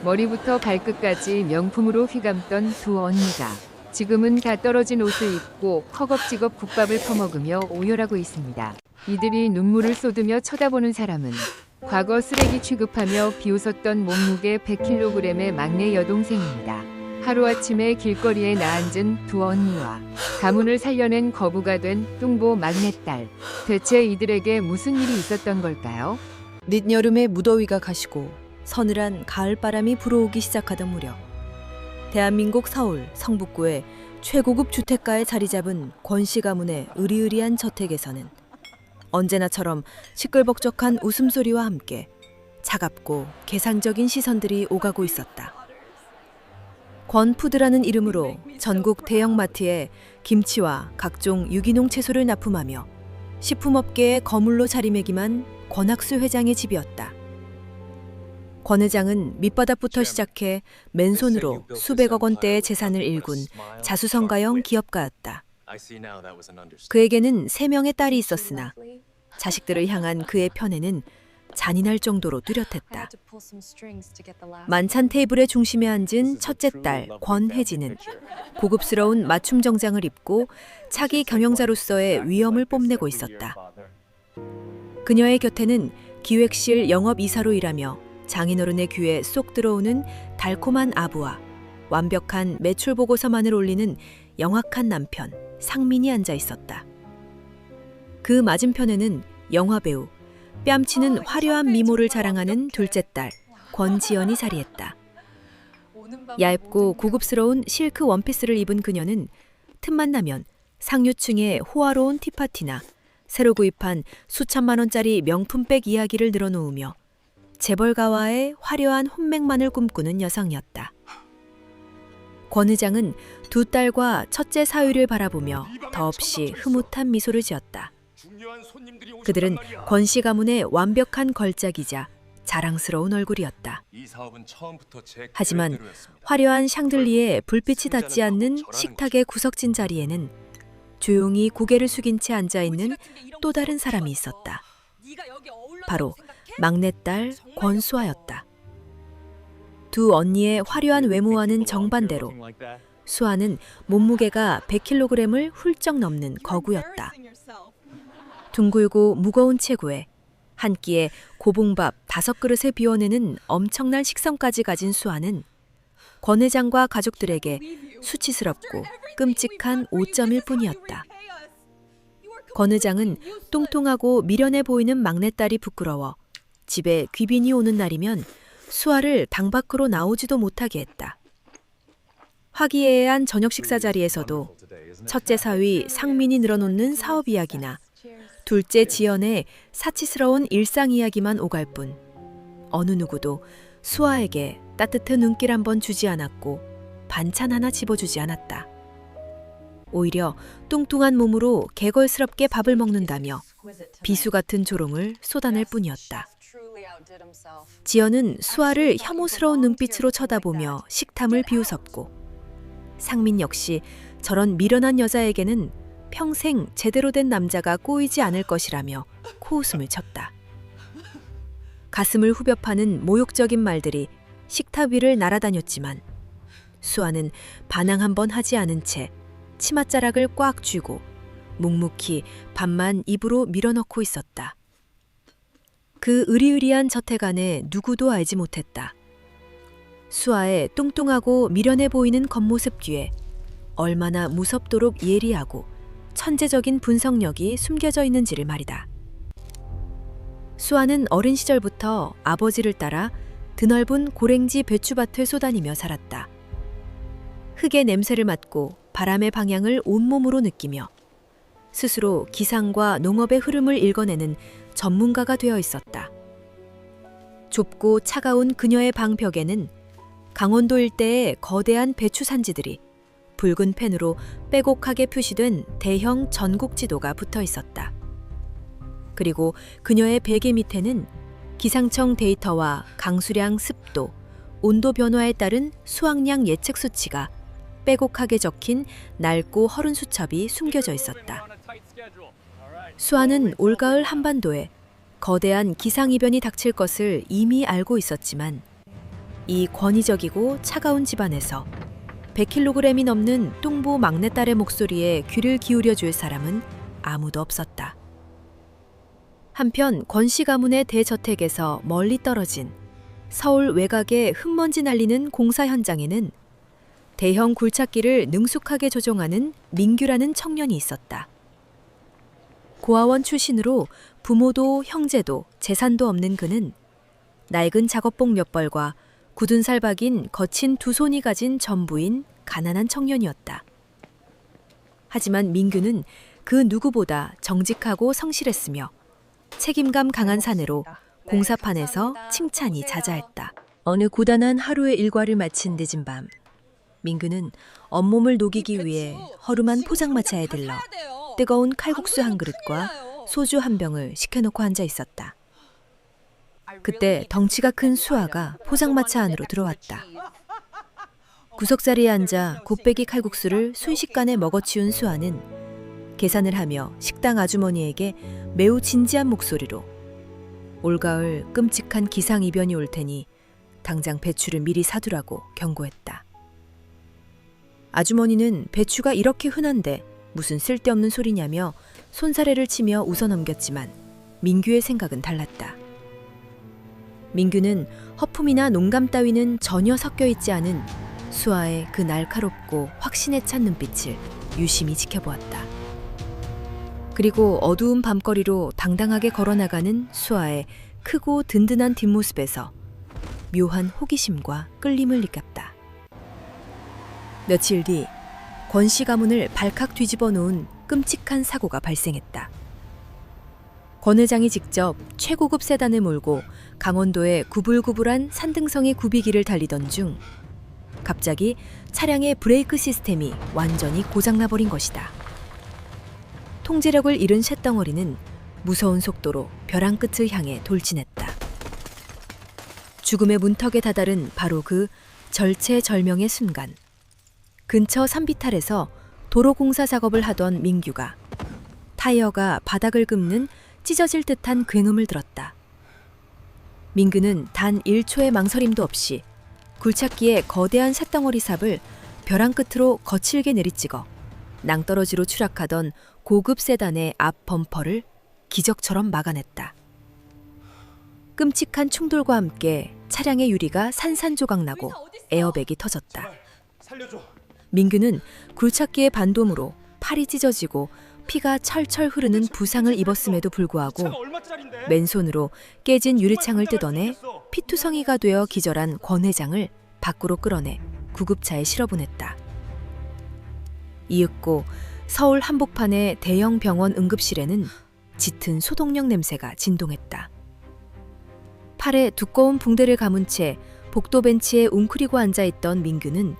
머리부터 발끝까지 명품으로 휘감던 두 언니가 지금은 다 떨어진 옷을 입고 허겁지겁 국밥을 퍼먹으며 오열하고 있습니다. 이들이 눈물을 쏟으며 쳐다보는 사람은 과거 쓰레기 취급하며 비웃었던 몸무게 100kg의 막내 여동생입니다. 하루아침에 길거리에 나앉은 두 언니와 가문을 살려낸 거부가 된 뚱보 막내딸. 대체 이들에게 무슨 일이 있었던 걸까요? 늦여름의 무더위가 가시고 서늘한 가을바람이 불어오기 시작하던 무렵, 대한민국 서울 성북구의 최고급 주택가에 자리 잡은 권씨 가문의 으리으리한 저택에서는 언제나처럼 시끌벅적한 웃음소리와 함께 차갑고 계산적인 시선들이 오가고 있었다. 권푸드라는 이름으로 전국 대형마트에 김치와 각종 유기농 채소를 납품하며 식품업계의 거물로 자리매김한 권학수 회장의 집이었다. 권 회장은 밑바닥부터 시작해 맨손으로 수백억 원대의 재산을 일군 자수성가형 기업가였다. 그에게는 3명의 딸이 있었으나 자식들을 향한 그의 편애는 잔인할 정도로 뚜렷했다. 만찬 테이블의 중심에 앉은 첫째 딸 권혜진은 고급스러운 맞춤 정장을 입고 차기 경영자로서의 위엄을 뽐내고 있었다. 그녀의 곁에는 기획실 영업이사로 일하며 장인어른의 귀에 쏙 들어오는 달콤한 아부와 완벽한 매출 보고서만을 올리는 영악한 남편 상민이 앉아 있었다. 그 맞은편에는 영화배우, 뺨치는 화려한 미모를 자랑하는 둘째 딸 권지연이 자리했다. 얇고 고급스러운 실크 원피스를 입은 그녀는 틈만 나면 상류층의 호화로운 티파티나 새로 구입한 수천만 원짜리 명품백 이야기를 늘어놓으며 재벌가와의 화려한 혼맥만을 꿈꾸는 여성이었다. 권 의장은 두 딸과 첫째 사위를 바라보며 더없이 흐뭇한 미소를 지었다. 그들은 권씨 가문의 완벽한 걸작이자 자랑스러운 얼굴이었다. 하지만 화려한 샹들리에 불빛이 닿지 않는 식탁의 구석진 자리에는 조용히 고개를 숙인 채 앉아있는 또 다른 사람이 있었다. 바로 막내딸 권수아였다. 두 언니의 화려한 외모와는 정반대로 수아는 몸무게가 100kg을 훌쩍 넘는 거구였다. 둥글고 무거운 체구에 한 끼에 고봉밥 5그릇에 비워내는 엄청난 식성까지 가진 수아는 권 회장과 가족들에게 수치스럽고 끔찍한 오점일 뿐이었다. 권 회장은 뚱뚱하고 미련해 보이는 막내딸이 부끄러워 집에 귀빈이 오는 날이면 수아를 방 밖으로 나오지도 못하게 했다. 화기애애한 저녁 식사 자리에서도 첫째 사위 상민이 늘어놓는 사업 이야기나 둘째 지연의 사치스러운 일상 이야기만 오갈 뿐 어느 누구도 수아에게 따뜻한 눈길 한번 주지 않았고 반찬 하나 집어주지 않았다. 오히려 뚱뚱한 몸으로 개걸스럽게 밥을 먹는다며 비수 같은 조롱을 쏟아낼 뿐이었다. 지연은 수아를 혐오스러운 눈빛으로 쳐다보며 식탐을 비웃었고 상민 역시 저런 미련한 여자에게는 평생 제대로 된 남자가 꼬이지 않을 것이라며 코웃음을 쳤다. 가슴을 후벼 파는 모욕적인 말들이 식탁 위를 날아다녔지만 수아는 반항 한번 하지 않은 채 치맛자락을 꽉 쥐고 묵묵히 밥만 입으로 밀어넣고 있었다. 그 으리으리한 저택 안에 누구도 알지 못했다. 수아의 뚱뚱하고 미련해 보이는 겉모습 뒤에 얼마나 무섭도록 예리하고 천재적인 분석력이 숨겨져 있는지를 말이다. 수아는 어린 시절부터 아버지를 따라 드넓은 고랭지 배추밭을 쏘다니며 살았다. 흙의 냄새를 맡고 바람의 방향을 온몸으로 느끼며 스스로 기상과 농업의 흐름을 읽어내는 전문가가 되어 있었다. 좁고 차가운 그녀의 방벽에는 강원도 일대의 거대한 배추 산지들이 붉은 펜으로 빼곡하게 표시된 대형 전국 지도가 붙어 있었다. 그리고 그녀의 베개 밑에는 기상청 데이터와 강수량, 습도, 온도 변화에 따른 수확량 예측 수치가 빼곡하게 적힌 낡고 허른 수첩이 숨겨져 있었다. 수아는 올가을 한반도에 거대한 기상이변이 닥칠 것을 이미 알고 있었지만 이 권위적이고 차가운 집안에서 100kg이 넘는 뚱보 막내딸의 목소리에 귀를 기울여 줄 사람은 아무도 없었다. 한편 권씨 가문의 대저택에서 멀리 떨어진 서울 외곽의 흙먼지 날리는 공사 현장에는 대형 굴착기를 능숙하게 조종하는 민규라는 청년이 있었다. 고아원 출신으로 부모도 형제도 재산도 없는 그는 낡은 작업복 몇 벌과 굳은 살 박인 거친 두 손이 가진 전부인 가난한 청년이었다. 하지만 민규는 그 누구보다 정직하고 성실했으며 책임감 강한 사내로 공사판에서 칭찬이 자자했다. 어느 고단한 하루의 일과를 마친 늦은 밤, 민규는 온몸을 녹이기 위해 허름한 포장마차에 들러 뜨거운 칼국수 한 그릇과 소주 한 병을 시켜놓고 앉아 있었다. 그때 덩치가 큰 수아가 포장마차 안으로 들어왔다. 구석자리에 앉아 곱빼기 칼국수를 순식간에 먹어치운 수아는 계산을 하며 식당 아주머니에게 매우 진지한 목소리로 올가을 끔찍한 기상이변이 올 테니 당장 배추를 미리 사두라고 경고했다. 아주머니는 배추가 이렇게 흔한데 무슨 쓸데없는 소리냐며 손사래를 치며 웃어넘겼지만 민규의 생각은 달랐다. 민규는 허품이나 농감 따위는 전혀 섞여 있지 않은 수아의 그 날카롭고 확신에 찬 눈빛을 유심히 지켜보았다. 그리고 어두운 밤거리로 당당하게 걸어나가는 수아의 크고 든든한 뒷모습에서 묘한 호기심과 끌림을 느꼈다. 며칠 뒤 권씨 가문을 발칵 뒤집어 놓은 끔찍한 사고가 발생했다. 권 회장이 직접 최고급 세단을 몰고 강원도의 구불구불한 산등성의 굽이기를 달리던 중 갑자기 차량의 브레이크 시스템이 완전히 고장나버린 것이다. 통제력을 잃은 쇳덩어리는 무서운 속도로 벼랑 끝을 향해 돌진했다. 죽음의 문턱에 다다른 바로 그 절체절명의 순간, 근처 산비탈에서 도로공사 작업을 하던 민규가 타이어가 바닥을 긁는 찢어질 듯한 굉음을 들었다. 민규는 단 1초의 망설임도 없이 굴착기의 거대한 쇳덩어리 삽을 벼랑 끝으로 거칠게 내리찍어 낭떠러지로 추락하던 고급 세단의 앞 범퍼를 기적처럼 막아냈다. 끔찍한 충돌과 함께 차량의 유리가 산산조각나고 에어백이 터졌다. 민규는 굴착기의 반동으로 팔이 찢어지고 피가 철철 흐르는 부상을 입었음에도 불구하고 맨손으로 깨진 유리창을 뜯어내 피투성이가 되어 기절한 권 회장을 밖으로 끌어내 구급차에 실어보냈다. 이윽고 서울 한복판의 대형 병원 응급실에는 짙은 소독약 냄새가 진동했다. 팔에 두꺼운 붕대를 감은 채 복도 벤치에 웅크리고 앉아있던 민규는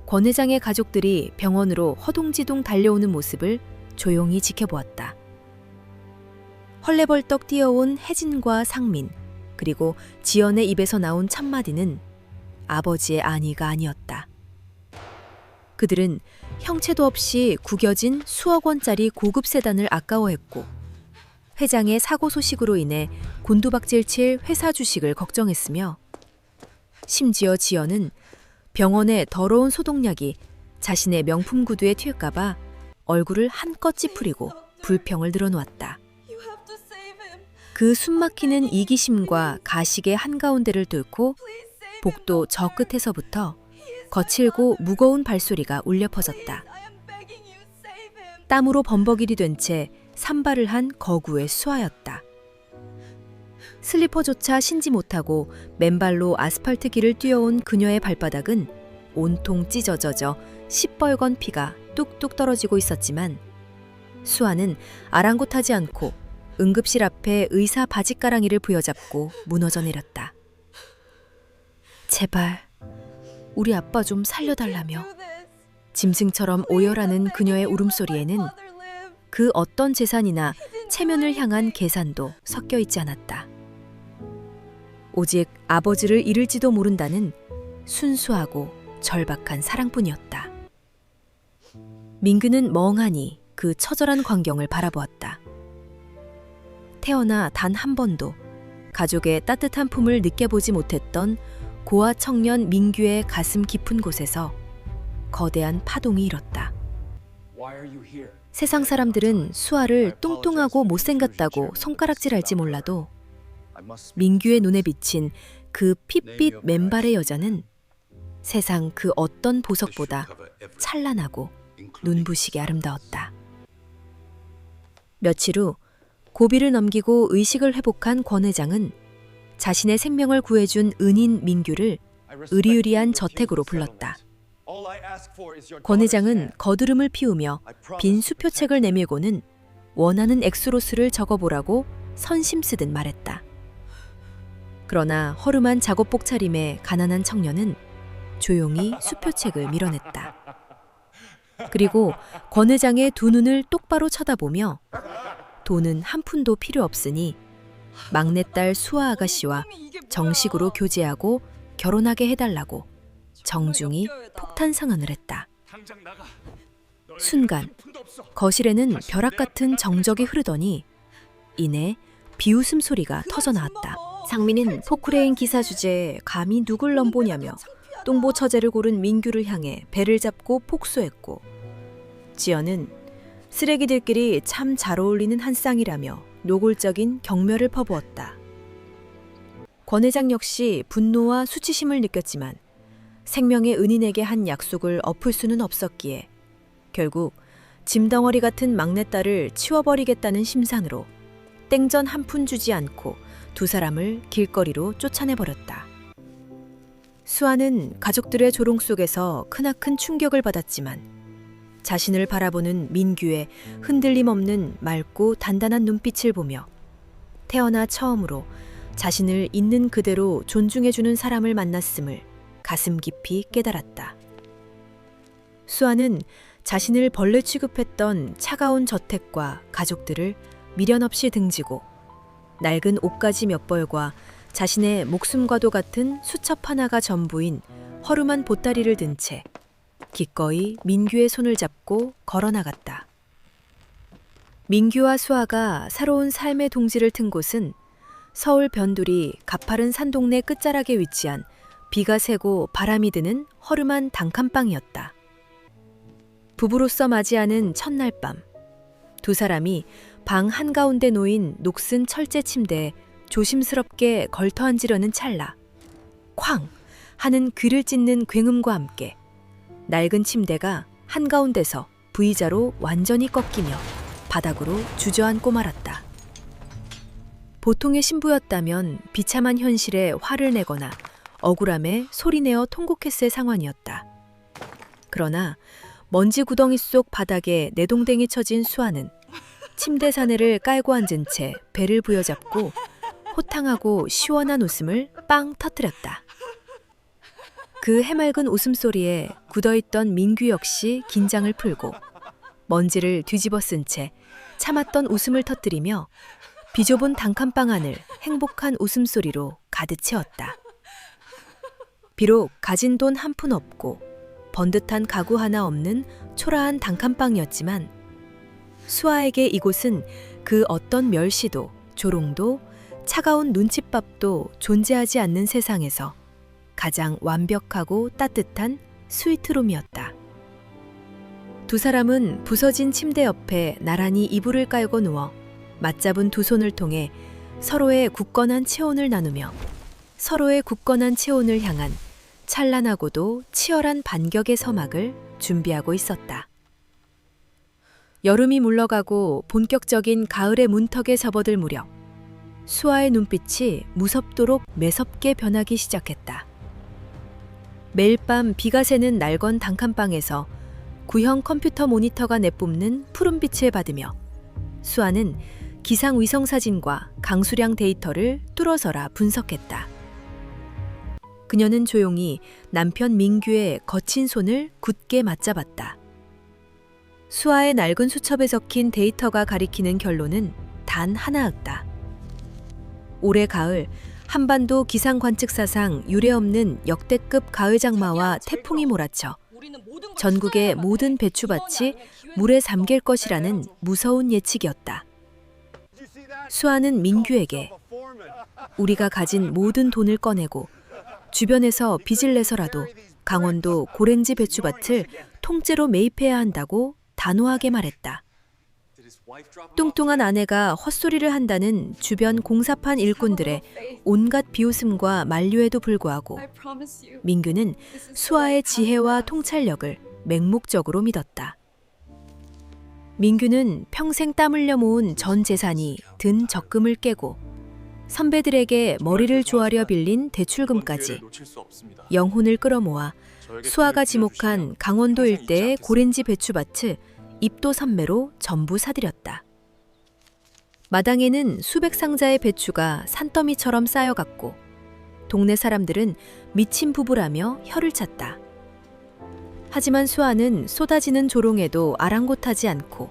권 회장의 가족들이 병원으로 허둥지둥 달려오는 모습을 조용히 지켜보았다. 헐레벌떡 뛰어온 혜진과 상민, 그리고 지연의 입에서 나온 첫마디는 아버지의 안위가 아니었다. 그들은 형체도 없이 구겨진 수억 원짜리 고급 세단을 아까워했고 회장의 사고 소식으로 인해 곤두박질 칠 회사 주식을 걱정했으며 심지어 지연은 병원의 더러운 소독약이 자신의 명품 구두에 튈까봐 얼굴을 한껏 찌푸리고 불평을 늘어놓았다. 그 숨막히는 이기심과 가식의 한가운데를 뚫고 복도 저 끝에서부터 거칠고 무거운 발소리가 울려 퍼졌다. 땀으로 범벅일이 된 채 산발을 한 거구의 수아였다. 슬리퍼조차 신지 못하고 맨발로 아스팔트 길을 뛰어온 그녀의 발바닥은 온통 찢어져져 시뻘건 피가 뚝뚝 떨어지고 있었지만 수아는 아랑곳하지 않고 응급실 앞에 의사 바짓가랑이를 부여잡고 무너져 내렸다. 제발 우리 아빠 좀 살려달라며 짐승처럼 오열하는 그녀의 울음소리에는 그 어떤 재산이나 체면을 향한 계산도 섞여 있지 않았다. 오직 아버지를 잃을지도 모른다는 순수하고 절박한 사랑뿐이었다. 민규는 멍하니 그 처절한 광경을 바라보았다. 태어나 단 한 번도 가족의 따뜻한 품을 느껴보지 못했던 고아 청년 민규의 가슴 깊은 곳에서 거대한 파동이 일었다. 세상 사람들은 수아를 뚱뚱하고 못생겼다고 손가락질할지 몰라도 민규의 눈에 비친 그 핏빛 맨발의 여자는 세상 그 어떤 보석보다 찬란하고 눈부시게 아름다웠다. 며칠 후 고비를 넘기고 의식을 회복한 권 회장은 자신의 생명을 구해준 은인 민규를 으리으리한 저택으로 불렀다. 권 회장은 거드름을 피우며 빈 수표책을 내밀고는 원하는 액수로 수를 적어보라고 선심 쓰듯 말했다. 그러나 허름한 작업복 차림의 가난한 청년은 조용히 수표책을 밀어냈다. 그리고 권 회장의 두 눈을 똑바로 쳐다보며 돈은 한 푼도 필요 없으니 막내딸 수아 아가씨와 정식으로 교제하고 결혼하게 해달라고 정중히 폭탄 상언을 했다. 순간 거실에는 벼락 같은 정적이 흐르더니 이내 비웃음 소리가 터져나왔다. 상민은 포크레인 기사 주제에 감히 누굴 넘보냐며 똥보 처제를 고른 민규를 향해 배를 잡고 폭소했고, 지연은 쓰레기들끼리 참 잘 어울리는 한 쌍이라며 노골적인 경멸을 퍼부었다. 권 회장 역시 분노와 수치심을 느꼈지만 생명의 은인에게 한 약속을 엎을 수는 없었기에 결국 짐덩어리 같은 막내딸을 치워버리겠다는 심산으로 땡전 한 푼 주지 않고 두 사람을 길거리로 쫓아내버렸다. 수아는 가족들의 조롱 속에서 크나큰 충격을 받았지만 자신을 바라보는 민규의 흔들림 없는 맑고 단단한 눈빛을 보며 태어나 처음으로 자신을 있는 그대로 존중해주는 사람을 만났음을 가슴 깊이 깨달았다. 수아는 자신을 벌레 취급했던 차가운 저택과 가족들을 미련 없이 등지고 낡은 옷가지 몇 벌과 자신의 목숨과도 같은 수첩 하나가 전부인 허름한 보따리를 든 채 기꺼이 민규의 손을 잡고 걸어나갔다. 민규와 수아가 살아온 삶의 동지를 튼 곳은 서울 변두리 가파른 산동네 끝자락에 위치한 비가 새고 바람이 드는 허름한 단칸방이었다. 부부로서 맞이하는 첫날 밤, 두 사람이 방 한가운데 놓인 녹슨 철제 침대에 조심스럽게 걸터앉으려는 찰나 쾅 하는 귀를 찢는 굉음과 함께 낡은 침대가 한가운데서 V자로 완전히 꺾이며 바닥으로 주저앉고 말았다. 보통의 신부였다면 비참한 현실에 화를 내거나 억울함에 소리내어 통곡했을 상황이었다. 그러나 먼지 구덩이 속 바닥에 내동댕이 쳐진 수아는 침대 사내를 깔고 앉은 채 배를 부여잡고 호탕하고 시원한 웃음을 빵 터뜨렸다. 그 해맑은 웃음소리에 굳어있던 민규 역시 긴장을 풀고 먼지를 뒤집어 쓴 채 참았던 웃음을 터뜨리며 비좁은 단칸방 안을 행복한 웃음소리로 가득 채웠다. 비록 가진 돈 한 푼 없고 번듯한 가구 하나 없는 초라한 단칸방이었지만 수아에게 이곳은 그 어떤 멸시도 조롱도 차가운 눈칫밥도 존재하지 않는 세상에서 가장 완벽하고 따뜻한 스위트룸이었다. 두 사람은 부서진 침대 옆에 나란히 이불을 깔고 누워 맞잡은 두 손을 통해 서로의 굳건한 체온을 나누며 서로의 굳건한 체온을 향한 찬란하고도 치열한 반격의 서막을 준비하고 있었다. 여름이 물러가고 본격적인 가을의 문턱에 접어들 무렵 수아의 눈빛이 무섭도록 매섭게 변하기 시작했다. 매일 밤 비가 새는 낡은 단칸방에서 구형 컴퓨터 모니터가 내뿜는 푸른빛을 받으며 수아는 기상 위성 사진과 강수량 데이터를 뚫어서라 분석했다. 그녀는 조용히 남편 민규의 거친 손을 굳게 맞잡았다. 수아의 낡은 수첩에 적힌 데이터가 가리키는 결론은 단 하나였다. 올해 가을 한반도 기상 관측사상 유례없는 역대급 가을 장마와 태풍이 몰아쳐 전국의 모든 배추밭이 물에 잠길 것이라는 무서운 예측이었다. 수아는 민규에게 우리가 가진 모든 돈을 꺼내고 주변에서 빚을 내서라도 강원도 고랭지 배추밭을 통째로 매입해야 한다고 단호하게 말했다. 뚱뚱한 아내가 헛소리를 한다는 주변 공사판 일꾼들의 온갖 비웃음과 만류에도 불구하고 민규는 수아의 지혜와 통찰력을 맹목적으로 믿었다. 민규는 평생 땀 흘려 모은 전 재산이 든 적금을 깨고 선배들에게 머리를 조아려 빌린 대출금까지 영혼을 끌어모아 수아가 지목한 강원도 일대의 고랭지 배추밭을 입도 삼매로 전부 사들였다. 마당에는 수백 상자의 배추가 산더미처럼 쌓여갔고 동네 사람들은 미친 부부라며 혀를 찼다. 하지만 수아는 쏟아지는 조롱에도 아랑곳하지 않고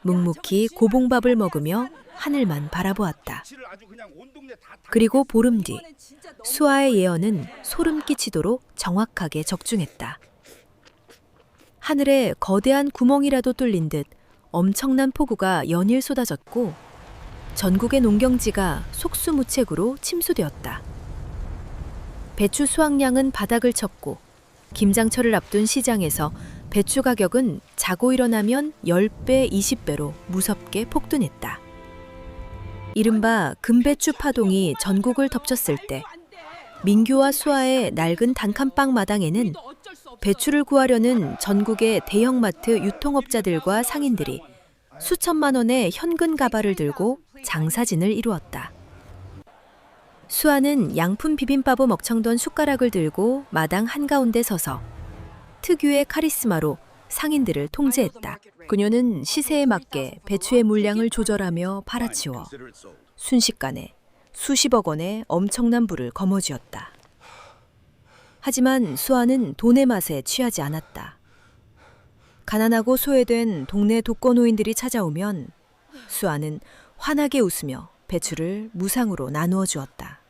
묵묵히 고봉밥을 먹으며 하늘만 바라보았다. 그리고 보름 뒤 수아의 예언은 소름 끼치도록 정확하게 적중했다. 하늘에 거대한 구멍이라도 뚫린 듯 엄청난 폭우가 연일 쏟아졌고 전국의 농경지가 속수무책으로 침수되었다. 배추 수확량은 바닥을 쳤고 김장철을 앞둔 시장에서 배추 가격은 자고 일어나면 10배, 20배로 무섭게 폭등했다. 이른바 금배추 파동이 전국을 덮쳤을 때 민규와 수아의 낡은 단칸방 마당에는 배추를 구하려는 전국의 대형마트 유통업자들과 상인들이 수천만 원의 현금 가발을 들고 장사진을 이루었다. 수아는 양푼 비빔밥을 먹청던 숟가락을 들고 마당 한가운데 서서 특유의 카리스마로 상인들을 통제했다. 그녀는 시세에 맞게 배추의 물량을 조절하며 팔아치워 순식간에 수십억 원의 엄청난 부를 거머쥐었다. 하지만 수아는 돈의 맛에 취하지 않았다. 가난하고 소외된 동네 독거노인들이 찾아오면 수아는 환하게 웃으며 배추를 무상으로 나누어 주었다.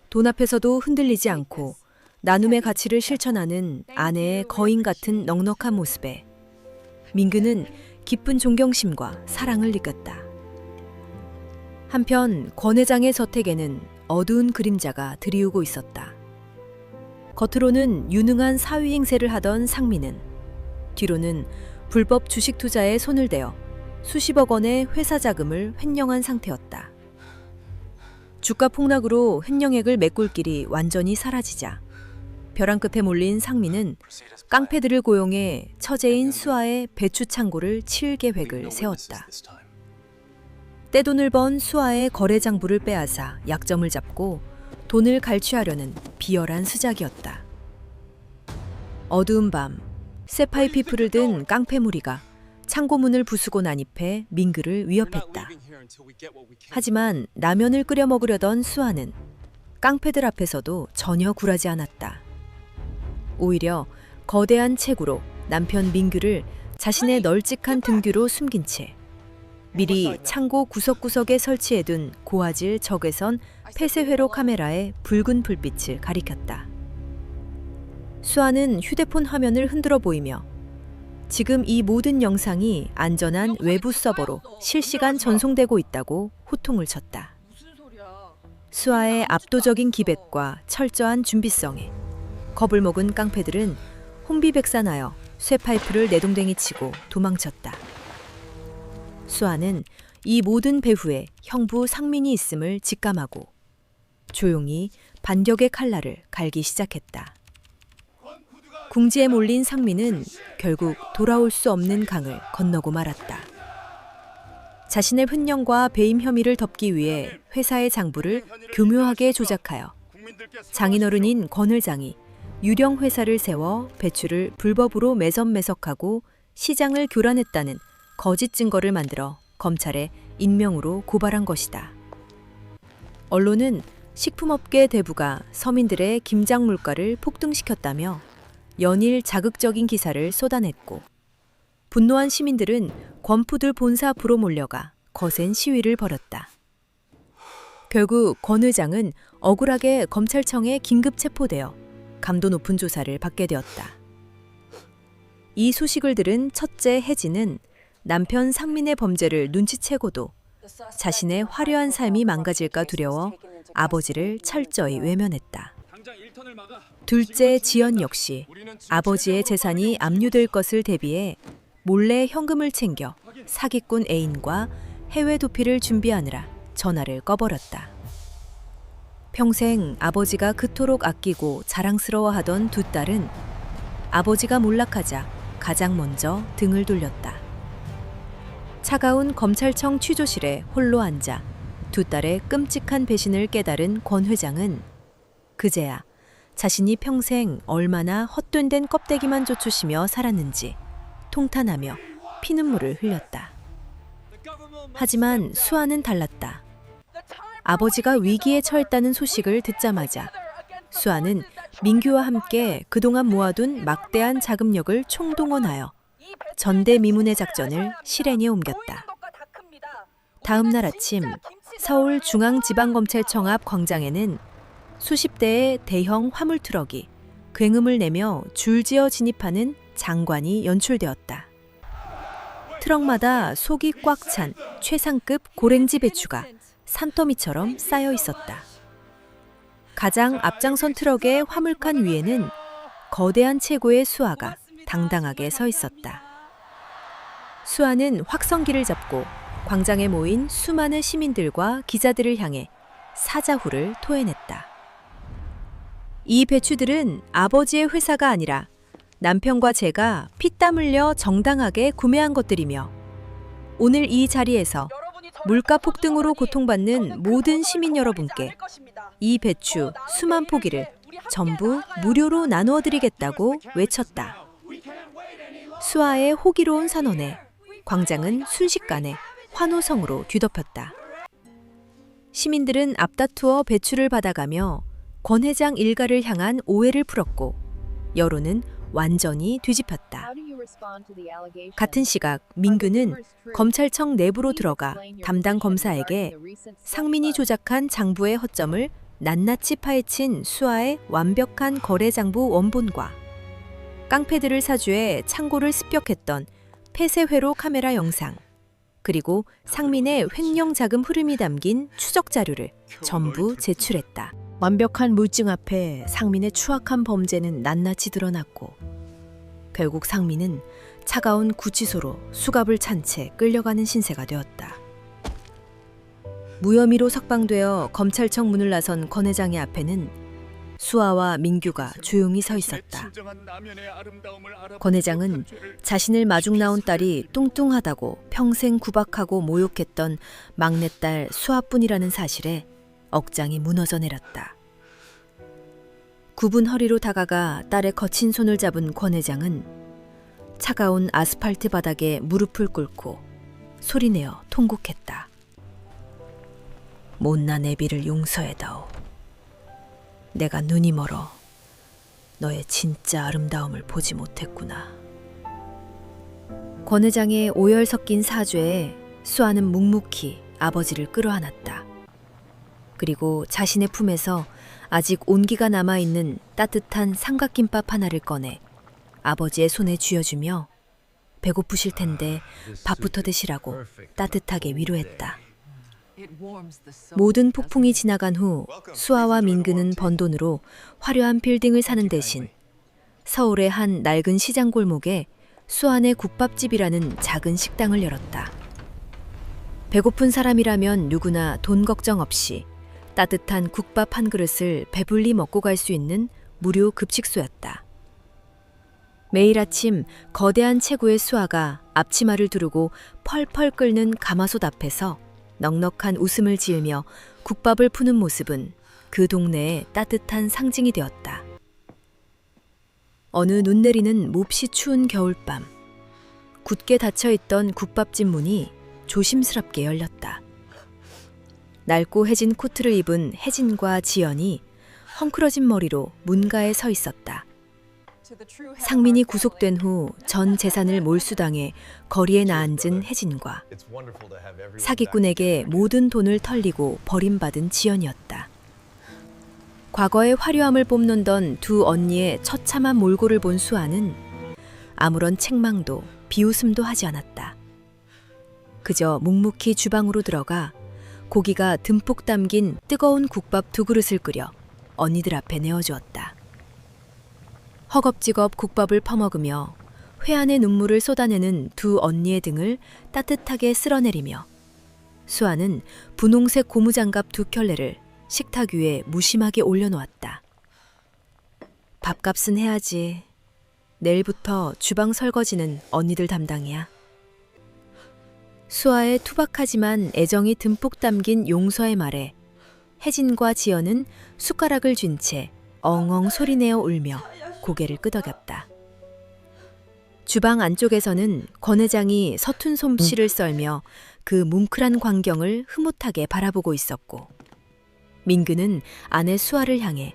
돈 앞에서도 흔들리지 않고 나눔의 가치를 실천하는 아내의 거인 같은 넉넉한 모습에 민규는 깊은 존경심과 사랑을 느꼈다. 한편 권 회장의 저택에는 어두운 그림자가 드리우고 있었다. 겉으로는 유능한 사위 행세를 하던 상민은 뒤로는 불법 주식 투자에 손을 대어 수십억 원의 회사 자금을 횡령한 상태였다. 주가 폭락으로 횡령액을 메꿀 길이 완전히 사라지자 벼랑 끝에 몰린 상민은 깡패들을 고용해 처제인 수아의 배추 창고를 칠 계획을 세웠다. 떼돈을 번 수아의 거래 장부를 빼앗아 약점을 잡고 돈을 갈취하려는 비열한 수작이었다. 어두운 밤 쇠파이 피플을 든 깡패 무리가 창고문을 부수고 난입해 민규를 위협했다. 하지만 라면을 끓여 먹으려던 수아는 깡패들 앞에서도 전혀 굴하지 않았다. 오히려 거대한 체구로 남편 민규를 자신의 널찍한 등 뒤로 숨긴 채 미리 창고 구석구석에 설치해둔 고화질 적외선 폐쇄회로 카메라에 붉은 불빛을 가리켰다. 수아는 휴대폰 화면을 흔들어 보이며 지금 이 모든 영상이 안전한 외부 서버로 실시간 전송되고 있다고 호통을 쳤다. 수아의 압도적인 기백과 철저한 준비성에 겁을 먹은 깡패들은 혼비백산하여 쇠파이프를 내동댕이 치고 도망쳤다. 수아는 이 모든 배후에 형부 상민이 있음을 직감하고 조용히 반격의 칼날을 갈기 시작했다. 궁지에 몰린 상민은 결국 돌아올 수 없는 강을 건너고 말았다. 자신의 횡령과 배임 혐의를 덮기 위해 회사의 장부를 교묘하게 조작하여 장인어른인 권 회장이 유령 회사를 세워 배추를 불법으로 매섭매석하고 시장을 교란했다는 거짓 증거를 만들어 검찰에 인명으로 고발한 것이다. 언론은 식품업계 대부가 서민들의 김장 물가를 폭등시켰다며 연일 자극적인 기사를 쏟아냈고 분노한 시민들은 권푸들 본사 앞으로 몰려가 거센 시위를 벌였다. 결국 권 회장은 억울하게 검찰청에 긴급 체포되어 감도 높은 조사를 받게 되었다. 이 소식을 들은 첫째 혜진은 남편 상민의 범죄를 눈치채고도 자신의 화려한 삶이 망가질까 두려워 아버지를 철저히 외면했다. 둘째 지연 역시 아버지의 재산이 압류될 것을 대비해 몰래 현금을 챙겨 사기꾼 애인과 해외 도피를 준비하느라 전화를 꺼버렸다. 평생 아버지가 그토록 아끼고 자랑스러워하던 두 딸은 아버지가 몰락하자 가장 먼저 등을 돌렸다. 차가운 검찰청 취조실에 홀로 앉아 두 딸의 끔찍한 배신을 깨달은 권 회장은 그제야 자신이 평생 얼마나 헛된된 껍데기만 쫓으시며 살았는지 통탄하며 피눈물을 흘렸다. 하지만 수아는 달랐다. 아버지가 위기에 처했다는 소식을 듣자마자 수아는 민규와 함께 그동안 모아둔 막대한 자금력을 총동원하여 전대미문의 작전을 실행에 옮겼다. 다음 날 아침 서울중앙지방검찰청 앞 광장에는 수십 대의 대형 화물 트럭이 굉음을 내며 줄지어 진입하는 장관이 연출되었다. 트럭마다 속이 꽉 찬 최상급 고랭지 배추가 산더미처럼 쌓여 있었다. 가장 앞장선 트럭의 화물칸 위에는 거대한 체구의 수아가 당당하게 서 있었다. 수아는 확성기를 잡고 광장에 모인 수많은 시민들과 기자들을 향해 사자후를 토해냈다. 이 배추들은 아버지의 회사가 아니라 남편과 제가 피땀 흘려 정당하게 구매한 것들이며 오늘 이 자리에서 물가 폭등으로 고통받는 모든 시민 여러분께 이 배추 수만 포기를 전부 무료로 나누어 드리겠다고 외쳤다. 수아의 호기로운 선언에 광장은 순식간에 환호성으로 뒤덮였다. 시민들은 앞다투어 배추를 받아가며 권 회장 일가를 향한 오해를 풀었고 여론은 완전히 뒤집혔다. 같은 시각 민규는 검찰청 내부로 들어가 담당 검사에게 상민이 조작한 장부의 허점을 낱낱이 파헤친 수아의 완벽한 거래 장부 원본과 깡패들을 사주해 창고를 습격했던 폐쇄회로 카메라 영상, 그리고 상민의 횡령 자금 흐름이 담긴 추적 자료를 전부 제출했다. 완벽한 물증 앞에 상민의 추악한 범죄는 낱낱이 드러났고 결국 상민은 차가운 구치소로 수갑을 찬 채 끌려가는 신세가 되었다. 무혐의로 석방되어 검찰청 문을 나선 권 회장의 앞에는 수아와 민규가 조용히 서 있었다. 권 회장은 자신을 마중 나온 딸이 뚱뚱하다고 평생 구박하고 모욕했던 막내딸 수아뿐이라는 사실에 억장이 무너져 내렸다. 굽은 허리로 다가가 딸의 거친 손을 잡은 권 회장은 차가운 아스팔트 바닥에 무릎을 꿇고 소리내어 통곡했다. 못난 애비를 용서해다오. 내가 눈이 멀어 너의 진짜 아름다움을 보지 못했구나. 권 회장의 오열 섞인 사죄에 수아는 묵묵히 아버지를 끌어안았다. 그리고 자신의 품에서 아직 온기가 남아있는 따뜻한 삼각김밥 하나를 꺼내 아버지의 손에 쥐어주며 배고프실 텐데 밥부터 드시라고 따뜻하게 위로했다. 모든 폭풍이 지나간 후 수아와 민규는 번 돈으로 화려한 빌딩을 사는 대신 서울의 한 낡은 시장 골목에 수안의 국밥집이라는 작은 식당을 열었다. 배고픈 사람이라면 누구나 돈 걱정 없이 따뜻한 국밥 한 그릇을 배불리 먹고 갈 수 있는 무료 급식소였다. 매일 아침 거대한 체구의 수아가 앞치마를 두르고 펄펄 끓는 가마솥 앞에서 넉넉한 웃음을 지으며 국밥을 푸는 모습은 그 동네의 따뜻한 상징이 되었다. 어느 눈 내리는 몹시 추운 겨울밤, 굳게 닫혀있던 국밥집 문이 조심스럽게 열렸다. 낡고 해진 코트를 입은 혜진과 지연이 헝클어진 머리로 문가에 서 있었다. 상민이 구속된 후 전 재산을 몰수당해 거리에 나앉은 혜진과 사기꾼에게 모든 돈을 털리고 버림받은 지연이었다. 과거의 화려함을 뽐놓던 두 언니의 처참한 몰골을 본 수아는 아무런 책망도 비웃음도 하지 않았다. 그저 묵묵히 주방으로 들어가 고기가 듬뿍 담긴 뜨거운 국밥 두 그릇을 끓여 언니들 앞에 내어주었다. 허겁지겁 국밥을 퍼먹으며 회한의 눈물을 쏟아내는 두 언니의 등을 따뜻하게 쓸어내리며 수아는 분홍색 고무장갑 2켤레를 식탁 위에 무심하게 올려놓았다. 밥값은 해야지. 내일부터 주방 설거지는 언니들 담당이야. 수아의 투박하지만 애정이 듬뿍 담긴 용서의 말에 혜진과 지연은 숟가락을 쥔 채 엉엉 소리내어 울며 고개를 끄덕였다. 주방 안쪽에서는 권 회장이 서툰 솜씨를 썰며 그 뭉클한 광경을 흐뭇하게 바라보고 있었고 민규는 아내 수아를 향해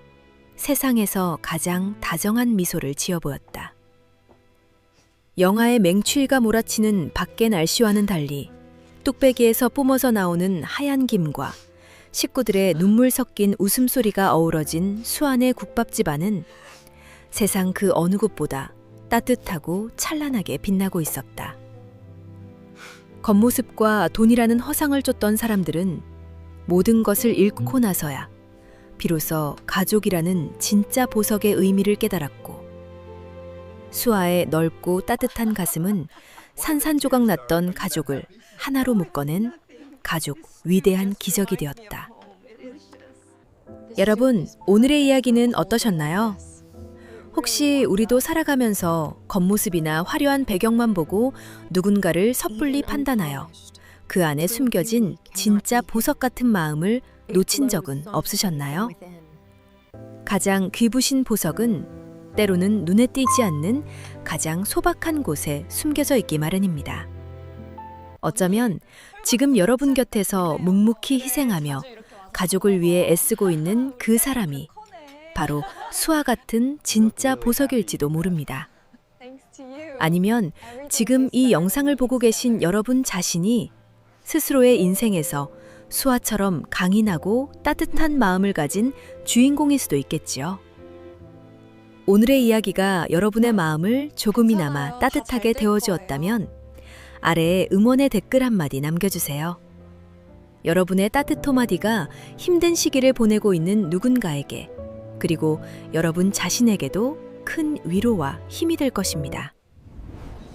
세상에서 가장 다정한 미소를 지어 보였다. 영하의 맹추위가 몰아치는 밖의 날씨와는 달리 뚝배기에서 뿜어져 나오는 하얀 김과 식구들의 눈물 섞인 웃음소리가 어우러진 수안의 국밥집 안은 세상 그 어느 곳보다 따뜻하고 찬란하게 빛나고 있었다. 겉모습과 돈이라는 허상을 쫓던 사람들은 모든 것을 잃고 나서야 비로소 가족이라는 진짜 보석의 의미를 깨달았고 수아의 넓고 따뜻한 가슴은 산산조각 났던 가족을 하나로 묶어낸 가족 위대한 기적이 되었다. 여러분, 오늘의 이야기는 어떠셨나요? 혹시 우리도 살아가면서 겉모습이나 화려한 배경만 보고 누군가를 섣불리 판단하여 그 안에 숨겨진 진짜 보석 같은 마음을 놓친 적은 없으셨나요? 가장 귀부신 보석은 때로는 눈에 띄지 않는 가장 소박한 곳에 숨겨져 있기 마련입니다. 어쩌면 지금 여러분 곁에서 묵묵히 희생하며 가족을 위해 애쓰고 있는 그 사람이 바로 수아 같은 진짜 보석일지도 모릅니다. 아니면 지금 이 영상을 보고 계신 여러분 자신이 스스로의 인생에서 수아처럼 강인하고 따뜻한 마음을 가진 주인공일 수도 있겠지요. 오늘의 이야기가 여러분의 마음을 조금이나마 따뜻하게 데워주었다면 아래에 응원의 댓글 한마디 남겨주세요. 여러분의 따뜻토마디가 힘든 시기를 보내고 있는 누군가에게 그리고 여러분 자신에게도 큰 위로와 힘이 될 것입니다.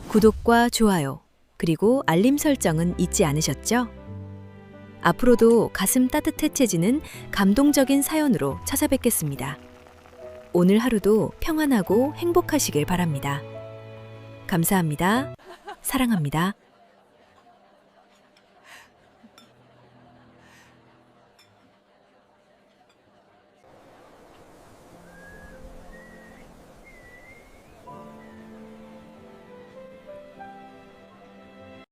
구독과 좋아요 그리고 알림 설정은 잊지 않으셨죠? 앞으로도 가슴 따뜻해지는 감동적인 사연으로 찾아뵙겠습니다. 오늘 하루도 평안하고 행복하시길 바랍니다. 감사합니다. 사랑합니다.